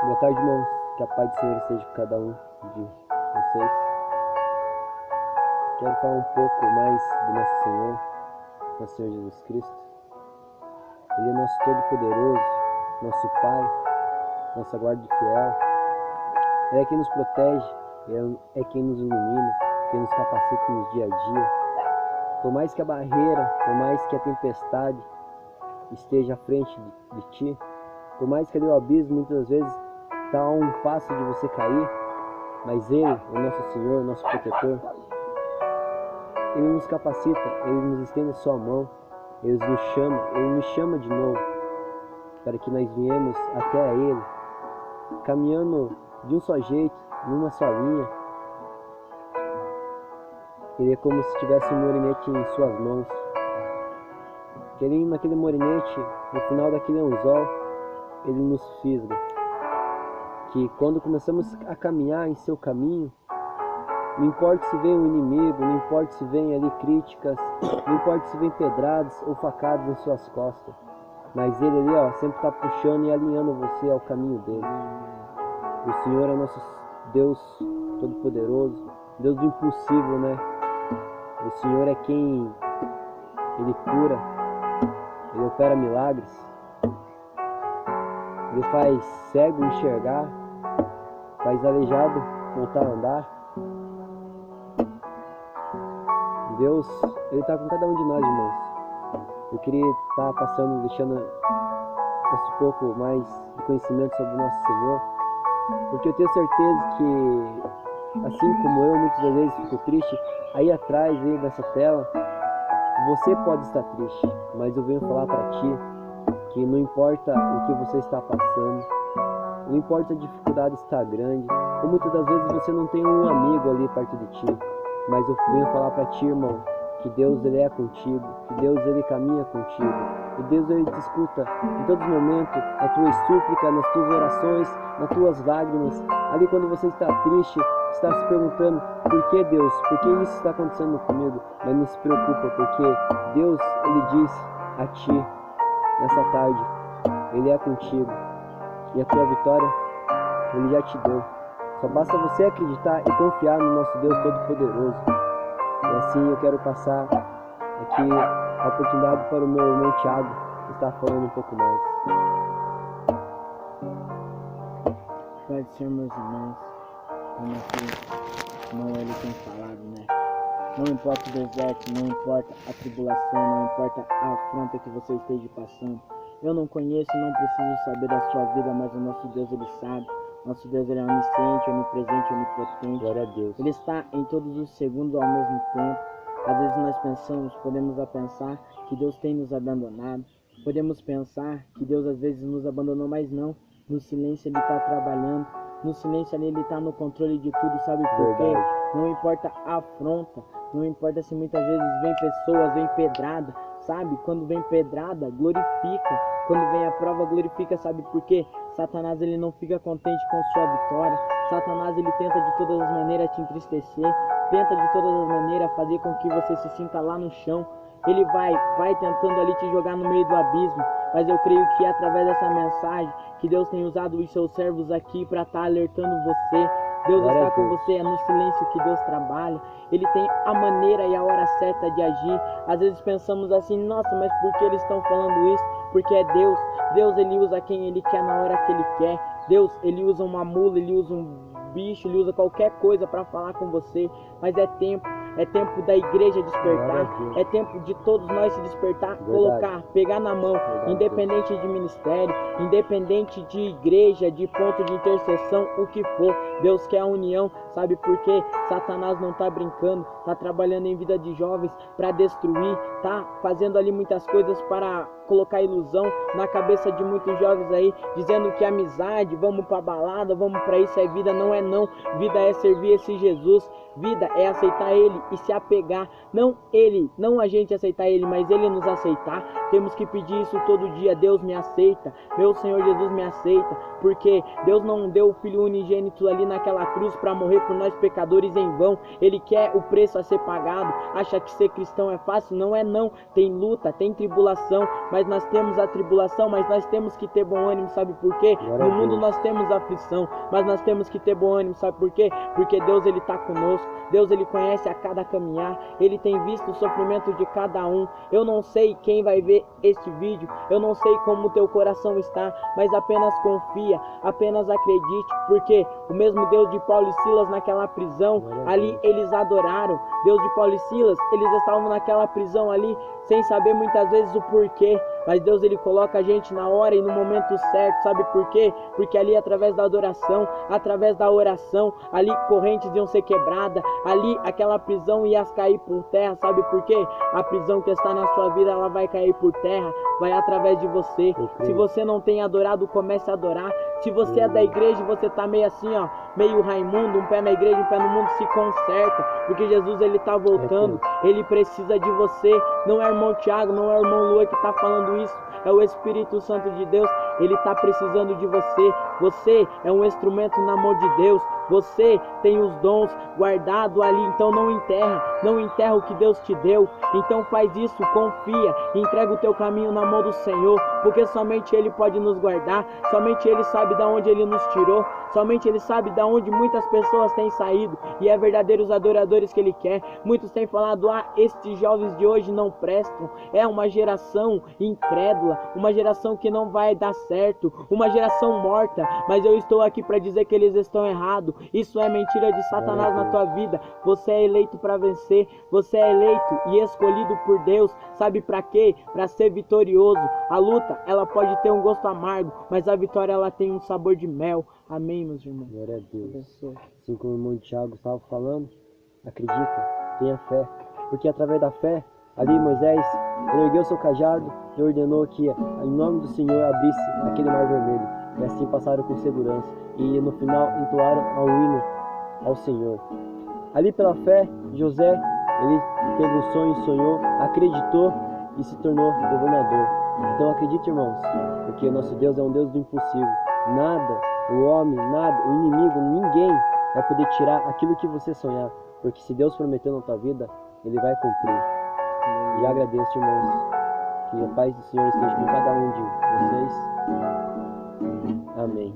Boa tarde, irmãos. Que a paz do Senhor esteja com cada um de vocês. Quero falar um pouco mais do nosso Senhor Jesus Cristo. Ele é nosso Todo-Poderoso, nosso Pai, nossa guarda fiel. Ele é quem nos protege, Ele é quem nos ilumina, quem nos capacita no dia a dia. Por mais que a barreira, por mais que a tempestade esteja à frente de ti, por mais que ali o abismo muitas vezes está a um passo de você cair, mas Ele, o nosso Senhor, nosso protetor, Ele nos capacita, Ele nos estende a sua mão, Ele nos chama de novo, para que nós viemos até a Ele, caminhando de um só jeito, numa só linha. Ele é como se tivesse um morinete em suas mãos. Querendo naquele morinete, no final daquele anzol, Ele nos fisga. Que quando começamos a caminhar em seu caminho, não importa se vem um inimigo, não importa se vem ali críticas, não importa se vem pedradas ou facadas em suas costas, mas Ele ali sempre está puxando e alinhando você ao caminho dele. O Senhor é nosso Deus Todo-Poderoso, Deus do impossível, né? O Senhor é quem Ele cura, Ele opera milagres, Ele faz cego enxergar, faz aleijado voltar a andar. Deus, Ele está com cada um de nós, irmãos. Eu queria estar deixando um pouco mais de conhecimento sobre o nosso Senhor, porque eu tenho certeza que, assim como eu muitas vezes fico triste, aí atrás dessa tela, você pode estar triste, mas eu venho falar para ti que não importa o que você está passando, não importa a dificuldade estar grande, ou muitas das vezes você não tem um amigo ali perto de ti, mas eu venho falar para ti, irmão, que Deus Ele é contigo, que Deus Ele caminha contigo, e Deus Ele te escuta em todos os momentos, nas tuas súplicas, nas tuas orações, nas tuas lágrimas, ali quando você está triste, está se perguntando, por que Deus, por que isso está acontecendo comigo? Mas não se preocupa, porque Deus Ele diz a ti, nessa tarde, Ele é contigo, e a tua vitória Ele já te deu. Só basta você acreditar e confiar no nosso Deus Todo-Poderoso. E assim eu quero passar aqui a oportunidade para o meu irmão Thiago estar falando um pouco mais. Pode ser, meus irmãos, como aqui não ele tem falado, né? Não importa o deserto, não importa a tribulação, não importa a afronta que você esteja passando. Eu não conheço, não preciso saber da sua vida, mas o nosso Deus, Ele sabe. Nosso Deus, Ele é onisciente, onipresente, onipotente. Glória a Deus. Ele está em todos os segundos ao mesmo tempo. Às vezes nós podemos pensar que Deus tem nos abandonado. Podemos pensar que Deus às vezes nos abandonou, mas não. No silêncio Ele está trabalhando. No silêncio Ele está no controle de tudo. Sabe por quê? Não importa a afronta. Não importa se muitas vezes vem pessoas, vem pedrada. Sabe? Quando vem pedrada, glorifica. Quando vem a prova, glorifica. Sabe por quê? Satanás ele não fica contente com sua vitória. Satanás ele tenta de todas as maneiras te entristecer. Tenta de todas as maneiras fazer com que você se sinta lá no chão. Ele vai tentando ali te jogar no meio do abismo. Mas eu creio que é através dessa mensagem que Deus tem usado os seus servos aqui para estar alertando você. Deus está com você, é no silêncio que Deus trabalha. Ele tem a maneira e a hora certa de agir. Às vezes pensamos assim, nossa, mas por que eles estão falando isso? Porque é Deus. Deus, Ele usa quem Ele quer na hora que Ele quer. Deus, Ele usa uma mula, Ele usa um bicho, Ele usa qualquer coisa para falar com você. Mas é tempo da igreja despertar. É tempo de todos nós se despertar, colocar, pegar na mão, independente de ministério, independente de igreja, de ponto de intercessão, o que for. Deus quer a união, sabe por quê? Satanás não está brincando, está trabalhando em vida de jovens para destruir, está fazendo ali muitas coisas para colocar ilusão na cabeça de muitos jovens aí, dizendo que amizade, vamos para balada, vamos para isso, é vida. Não é não, vida é servir esse Jesus, vida é aceitar Ele e se apegar, não a gente aceitar Ele, mas Ele nos aceitar. Temos que pedir isso todo dia. Deus me aceita, meu Senhor Jesus me aceita, porque Deus não deu o Filho unigênito ali naquela cruz para morrer por nós pecadores em vão. Ele quer o preço a ser pagado. Acha que ser cristão é fácil? Não é não. Tem luta, tem tribulação, mas nós temos a tribulação, mas nós temos que ter bom ânimo, sabe por quê? No mundo nós temos aflição, mas nós temos que ter bom ânimo, sabe por quê? Porque Deus, ele tá conosco. Deus, ele conhece a cada caminhar, ele tem visto o sofrimento de cada um. Eu não sei quem vai ver este vídeo, eu não sei como o teu coração está, mas apenas confia, apenas acredite, porque o mesmo Deus de Paulo e Silas naquela prisão, ali eles adoraram. Deus de Paulo e Silas, eles estavam naquela prisão ali, sem saber muitas vezes o porquê, mas Deus, ele coloca a gente na hora e no momento certo, sabe por quê? Porque ali através da adoração, através da oração, ali correntes iam ser quebradas, ali aquela prisão ia cair por terra, sabe por quê? A prisão que está na sua vida, ela vai cair por terra, vai através de você. Se você não tem adorado, comece a adorar. Se você é da igreja e você tá meio assim, ó, meio Raimundo, um pé na igreja, um pé no mundo, se conserta, porque Jesus, ele tá voltando, ele precisa de você. Não é o irmão Tiago, não é o irmão Lua que tá falando isso, é o Espírito Santo de Deus. Ele tá precisando de você. Você é um instrumento na mão de Deus. Você tem os dons guardados ali, então não enterra o que Deus te deu. Então faz isso, confia, entrega o teu caminho na mão do Senhor, porque somente Ele pode nos guardar, somente Ele sabe de onde Ele nos tirou, somente Ele sabe de onde muitas pessoas têm saído, e é verdadeiros adoradores que Ele quer. Muitos têm falado, estes jovens de hoje não prestam, é uma geração incrédula, uma geração que não vai dar certo, uma geração morta, mas eu estou aqui para dizer que eles estão errados. Isso é mentira de Satanás na tua vida. Você é eleito para vencer, você é eleito e escolhido por Deus. Sabe para quê? Para ser vitorioso. A luta, ela pode ter um gosto amargo, mas a vitória, ela tem um sabor de mel. Amém, meus irmãos. Glória a Deus. Assim como o irmão Tiago estava falando, acredita, tenha fé, porque através da fé, ali Moisés, ele ergueu seu cajado e ordenou que em nome do Senhor abrisse aquele mar vermelho, e assim passaram com segurança, e no final entoaram ao hino ao Senhor. Ali pela fé, José, ele teve um sonho, sonhou, acreditou e se tornou governador. Então acredite, irmãos, porque nosso Deus é um Deus do impossível. Nada, o homem, nada, o inimigo, ninguém vai poder tirar aquilo que você sonhar, porque se Deus prometeu na tua vida, Ele vai cumprir. E agradeço, irmãos, que a paz do Senhor esteja com cada um de vocês. Amém.